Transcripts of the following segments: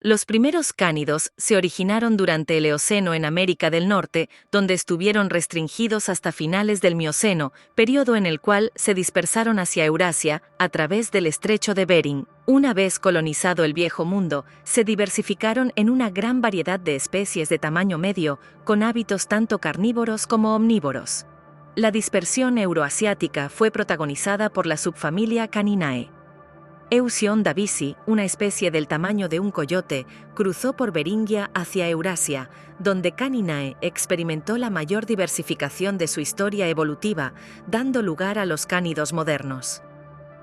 Los primeros cánidos se originaron durante el Eoceno en América del Norte, donde estuvieron restringidos hasta finales del Mioceno, periodo en el cual se dispersaron hacia Eurasia a través del estrecho de Bering. Una vez colonizado el Viejo Mundo, se diversificaron en una gran variedad de especies de tamaño medio, con hábitos tanto carnívoros como omnívoros. La dispersión euroasiática fue protagonizada por la subfamilia Caninae. Eusion davisi, una especie del tamaño de un coyote, cruzó por Beringia hacia Eurasia, donde Caninae experimentó la mayor diversificación de su historia evolutiva, dando lugar a los cánidos modernos.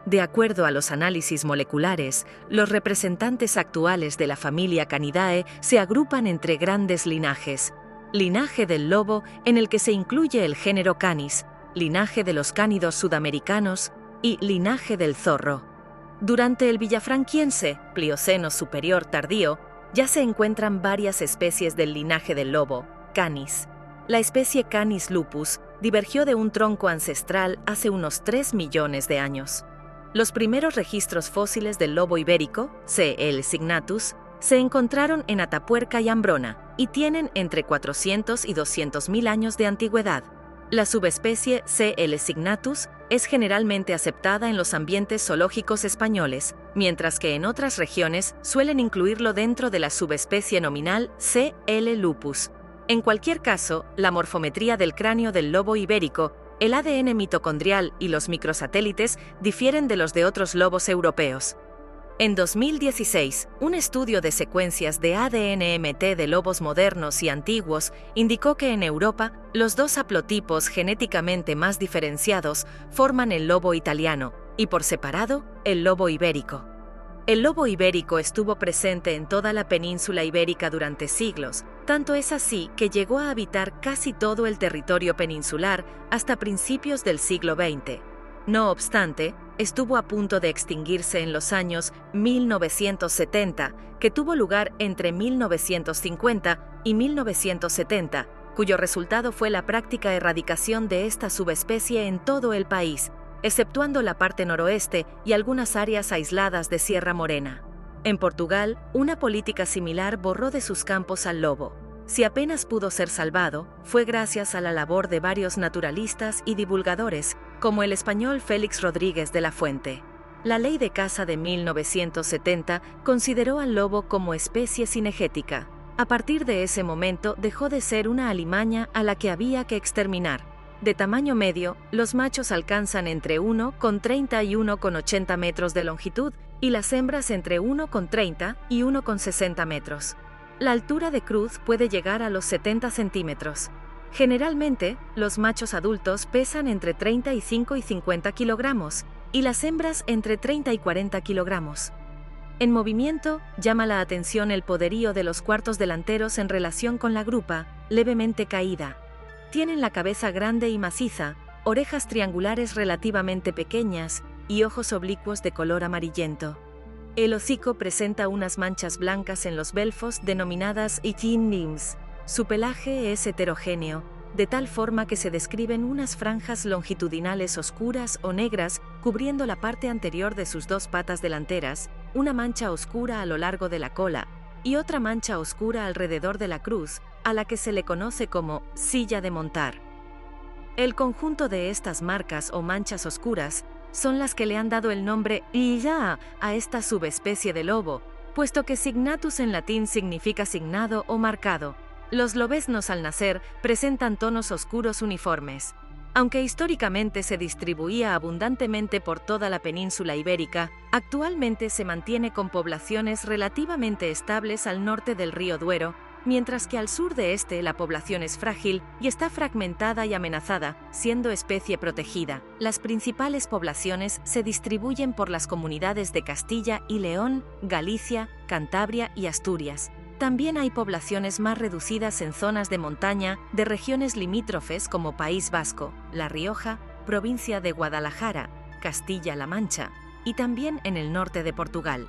De acuerdo a los análisis moleculares, los representantes actuales de la familia Canidae se agrupan entre grandes linajes: linaje del lobo, en el que se incluye el género Canis, linaje de los cánidos sudamericanos y linaje del zorro. Durante el Villafranquiense, Plioceno superior tardío, ya se encuentran varias especies del linaje del lobo, Canis. La especie Canis lupus divergió de un tronco ancestral hace unos 3 millones de años. Los primeros registros fósiles del lobo ibérico, C. l. signatus, se encontraron en Atapuerca y Ambrona, y tienen entre 400 y 200.000 años de antigüedad. La subespecie C. l. signatus es generalmente aceptada en los ambientes zoológicos españoles, mientras que en otras regiones suelen incluirlo dentro de la subespecie nominal C. l. lupus. En cualquier caso, la morfometría del cráneo del lobo ibérico, el ADN mitocondrial y los microsatélites difieren de los de otros lobos europeos. En 2016, un estudio de secuencias de ADN-MT de lobos modernos y antiguos indicó que en Europa, los dos haplotipos genéticamente más diferenciados forman el lobo italiano y, por separado, el lobo ibérico. El lobo ibérico estuvo presente en toda la península ibérica durante siglos, tanto es así que llegó a habitar casi todo el territorio peninsular hasta principios del siglo XX. No obstante, estuvo a punto de extinguirse en los años 1970, que tuvo lugar entre 1950 y 1970, cuyo resultado fue la práctica erradicación de esta subespecie en todo el país, exceptuando la parte noroeste y algunas áreas aisladas de Sierra Morena. En Portugal, una política similar borró de sus campos al lobo. Si apenas pudo ser salvado, fue gracias a la labor de varios naturalistas y divulgadores, como el español Félix Rodríguez de la Fuente. La Ley de Caza de 1970 consideró al lobo como especie cinegética. A partir de ese momento dejó de ser una alimaña a la que había que exterminar. De tamaño medio, los machos alcanzan entre 1,30 y 1,80 metros de longitud y las hembras entre 1,30 y 1,60 metros. La altura de cruz puede llegar a los 70 centímetros. Generalmente, los machos adultos pesan entre 35 y 50 kilogramos y las hembras entre 30 y 40 kilogramos. En movimiento, llama la atención el poderío de los cuartos delanteros en relación con la grupa, levemente caída. Tienen la cabeza grande y maciza, orejas triangulares relativamente pequeñas y ojos oblicuos de color amarillento. El hocico presenta unas manchas blancas en los belfos denominadas itin limbs. Su pelaje es heterogéneo, de tal forma que se describen unas franjas longitudinales oscuras o negras cubriendo la parte anterior de sus dos patas delanteras, una mancha oscura a lo largo de la cola y otra mancha oscura alrededor de la cruz, a la que se le conoce como silla de montar. El conjunto de estas marcas o manchas oscuras son las que le han dado el nombre Illa a esta subespecie de lobo, puesto que signatus en latín significa signado o marcado. Los lobeznos al nacer presentan tonos oscuros uniformes. Aunque históricamente se distribuía abundantemente por toda la península ibérica, actualmente se mantiene con poblaciones relativamente estables al norte del río Duero, mientras que al sur de este la población es frágil y está fragmentada y amenazada, siendo especie protegida. Las principales poblaciones se distribuyen por las comunidades de Castilla y León, Galicia, Cantabria y Asturias. También hay poblaciones más reducidas en zonas de montaña de regiones limítrofes como País Vasco, La Rioja, provincia de Guadalajara, Castilla-La Mancha, y también en el norte de Portugal.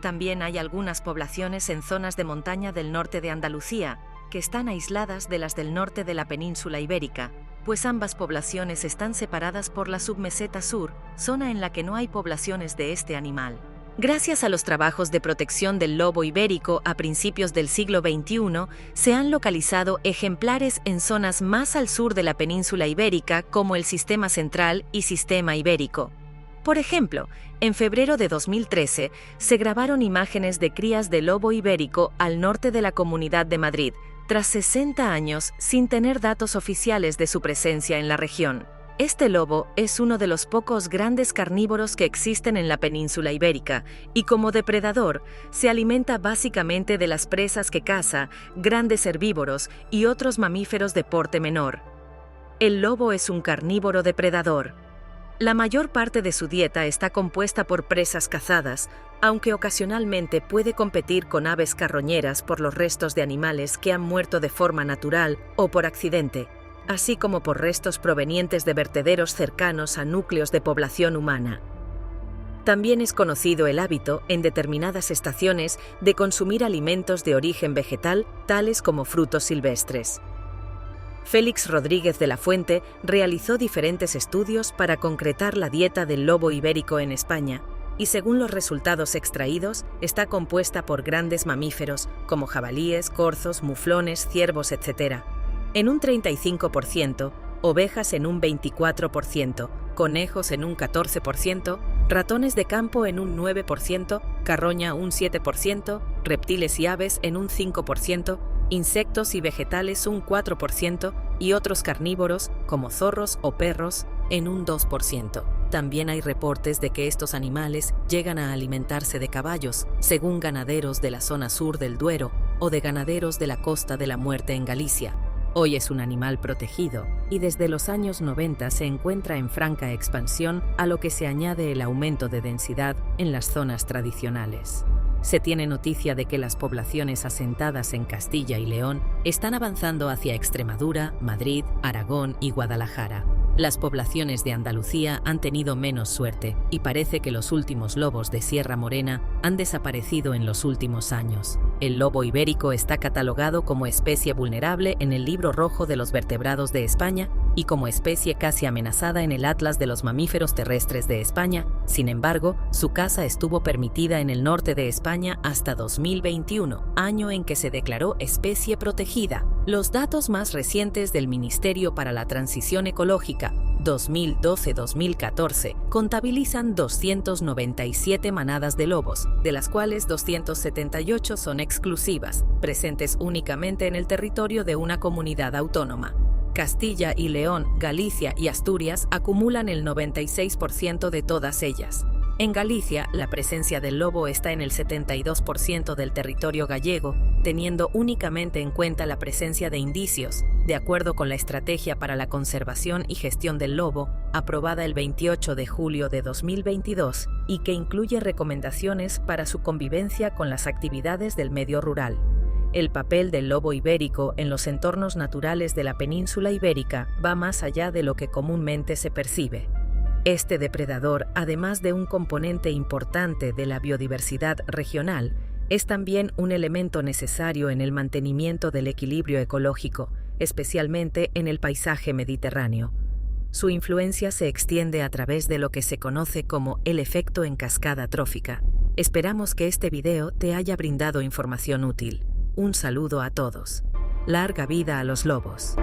También hay algunas poblaciones en zonas de montaña del norte de Andalucía, que están aisladas de las del norte de la península ibérica, pues ambas poblaciones están separadas por la submeseta sur, zona en la que no hay poblaciones de este animal. Gracias a los trabajos de protección del lobo ibérico a principios del siglo XXI, se han localizado ejemplares en zonas más al sur de la península ibérica como el Sistema Central y Sistema Ibérico. Por ejemplo, en febrero de 2013 se grabaron imágenes de crías de lobo ibérico al norte de la Comunidad de Madrid, tras 60 años sin tener datos oficiales de su presencia en la región. Este lobo es uno de los pocos grandes carnívoros que existen en la península ibérica y como depredador se alimenta básicamente de las presas que caza, grandes herbívoros y otros mamíferos de porte menor. El lobo es un carnívoro depredador. La mayor parte de su dieta está compuesta por presas cazadas, aunque ocasionalmente puede competir con aves carroñeras por los restos de animales que han muerto de forma natural o por accidente, así como por restos provenientes de vertederos cercanos a núcleos de población humana. También es conocido el hábito, en determinadas estaciones, de consumir alimentos de origen vegetal, tales como frutos silvestres. Félix Rodríguez de la Fuente realizó diferentes estudios para concretar la dieta del lobo ibérico en España, y según los resultados extraídos, está compuesta por grandes mamíferos, como jabalíes, corzos, muflones, ciervos, etc., en un 35%, ovejas en un 24%, conejos en un 14%, ratones de campo en un 9%, carroña un 7%, reptiles y aves en un 5%, insectos y vegetales un 4% y otros carnívoros, como zorros o perros, en un 2%. También hay reportes de que estos animales llegan a alimentarse de caballos, según ganaderos de la zona sur del Duero o de ganaderos de la Costa de la Muerte en Galicia. Hoy es un animal protegido y desde los años 90 se encuentra en franca expansión, a lo que se añade el aumento de densidad en las zonas tradicionales. Se tiene noticia de que las poblaciones asentadas en Castilla y León están avanzando hacia Extremadura, Madrid, Aragón y Guadalajara. Las poblaciones de Andalucía han tenido menos suerte y parece que los últimos lobos de Sierra Morena han desaparecido en los últimos años. El lobo ibérico está catalogado como especie vulnerable en el Libro Rojo de los Vertebrados de España y como especie casi amenazada en el Atlas de los Mamíferos Terrestres de España. Sin embargo, su caza estuvo permitida en el norte de España hasta 2021, año en que se declaró especie protegida. Los datos más recientes del Ministerio para la Transición Ecológica 2012-2014 contabilizan 297 manadas de lobos, de las cuales 278 son exclusivas, presentes únicamente en el territorio de una comunidad autónoma. Castilla y León, Galicia y Asturias acumulan el 96% de todas ellas. En Galicia, la presencia del lobo está en el 72% del territorio gallego, teniendo únicamente en cuenta la presencia de indicios, de acuerdo con la Estrategia para la Conservación y Gestión del Lobo, aprobada el 28 de julio de 2022, y que incluye recomendaciones para su convivencia con las actividades del medio rural. El papel del lobo ibérico en los entornos naturales de la península ibérica va más allá de lo que comúnmente se percibe. Este depredador, además de un componente importante de la biodiversidad regional, es también un elemento necesario en el mantenimiento del equilibrio ecológico, especialmente en el paisaje mediterráneo. Su influencia se extiende a través de lo que se conoce como el efecto en cascada trófica. Esperamos que este video te haya brindado información útil. Un saludo a todos. Larga vida a los lobos.